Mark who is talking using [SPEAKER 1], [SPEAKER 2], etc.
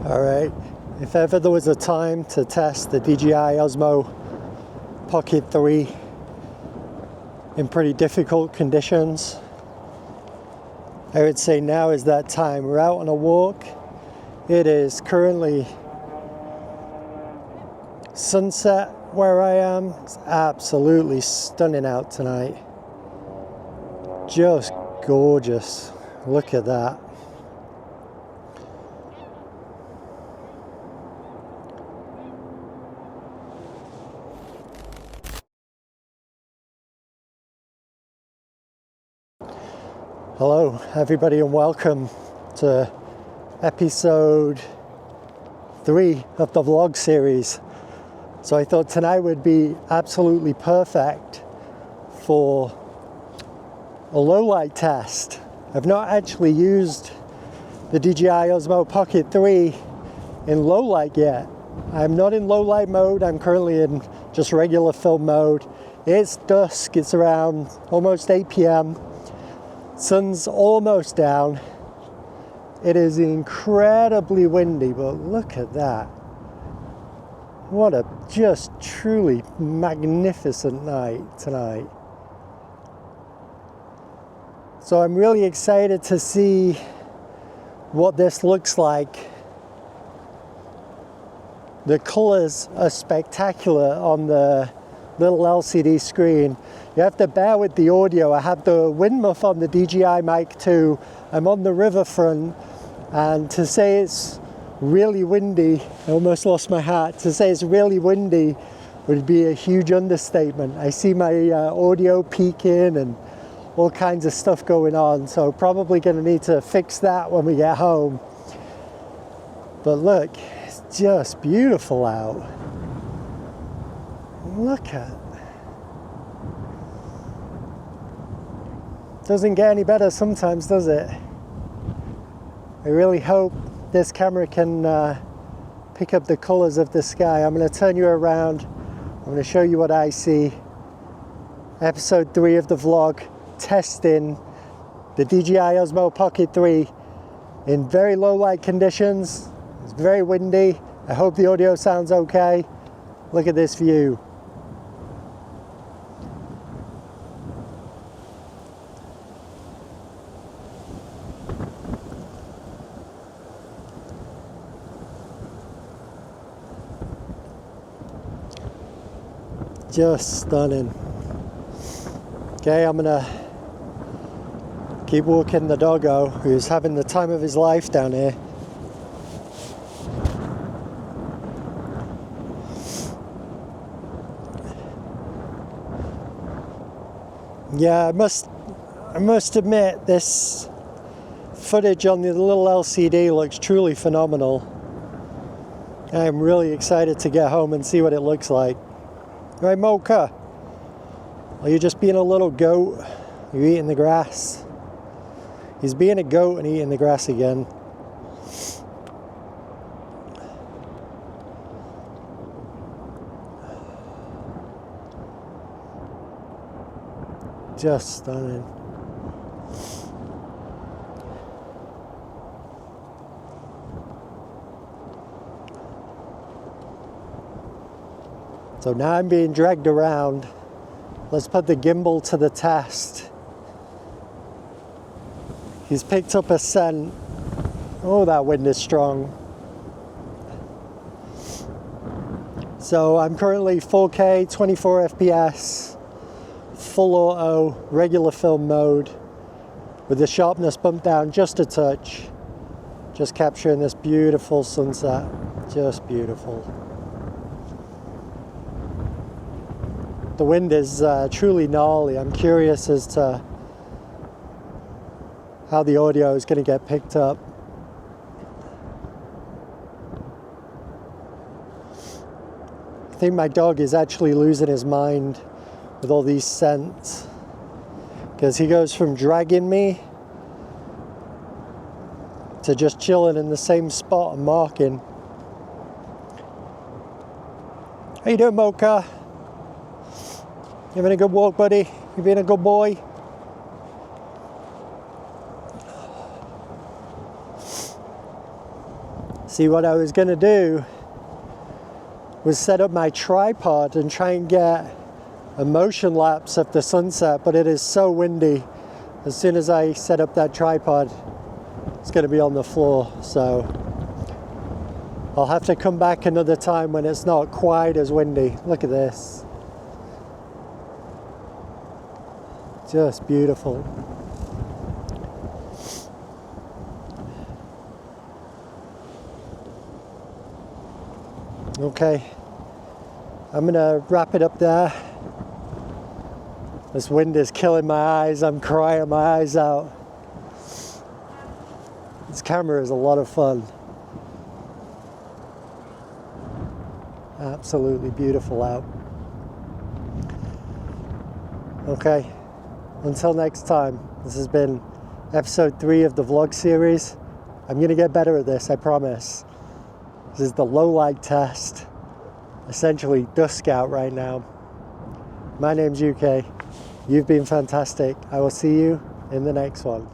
[SPEAKER 1] Alright, if ever there was a time to test the DJI Osmo Pocket 3 in pretty difficult conditions, I would say now is that time. We're out on a walk. It is currently sunset where I am. It's absolutely stunning out tonight. Just gorgeous. Look at that. Hello everybody and welcome to episode 3 of the vlog series. So I thought tonight would be absolutely perfect for a low light test. I've not actually used the DJI Osmo Pocket 3 in low light yet. I'm not in low light mode, I'm currently in just regular film mode. It's dusk, it's around almost 8 p.m. Sun's almost down. It is incredibly windy, but look at that. What a just truly magnificent night tonight. So I'm really excited to see what this looks like. The colors are spectacular on the little LCD screen. You have to bear with the audio. I have the wind muff on the DJI mic too. I'm on the riverfront, and to say it's really windy, I almost lost my hat. To say it's really windy would be a huge understatement. I see my audio peaking and all kinds of stuff going on, so probably going to need to fix that when we get home. But look, it's just beautiful out. Look at it. Doesn't get any better sometimes, does it? I really hope this camera can pick up the colors of the sky. I'm going to turn you around. I'm going to show you what I see. Episode 3 of the vlog, testing the DJI Osmo Pocket 3 in very low light conditions. It's very windy. I hope the audio sounds okay. Look at this view. Just stunning. Okay, I'm gonna keep walking the doggo, who's having the time of his life down here. Yeah, I must admit, this footage on the little LCD looks truly phenomenal. I'm really excited to get home and see what it looks like. Right, Mocha? Are you just being a little goat? Are you eating the grass? He's being a goat and eating the grass again. Just stunning. So now I'm being dragged around. Let's put the gimbal to the test. He's picked up a scent. Oh, that wind is strong. So I'm currently 4K, 24 FPS, full auto, regular film mode, with the sharpness bumped down just a touch. Just capturing this beautiful sunset. Just beautiful. The wind is truly gnarly. I'm curious as to how the audio is going to get picked up. I think my dog is actually losing his mind with all these scents, because he goes from dragging me to just chilling in the same spot and marking. How you doing, Mocha? You having a good walk, buddy? You being a good boy? See, what I was going to do was set up my tripod and try and get a motion lapse of the sunset, but it is so windy. As soon as I set up that tripod, it's going to be on the floor, so I'll have to come back another time when it's not quite as windy. Look at this. Just beautiful. Okay, I'm gonna wrap it up there. This wind is killing my eyes. I'm crying my eyes out. This camera is a lot of fun. Absolutely beautiful out. Okay, until next time, this has been episode 3 of the vlog series. I'm gonna get better at this, I promise. This is the low light test, essentially dusk out right now. My name's UK. You've been fantastic. I will see you in the next one.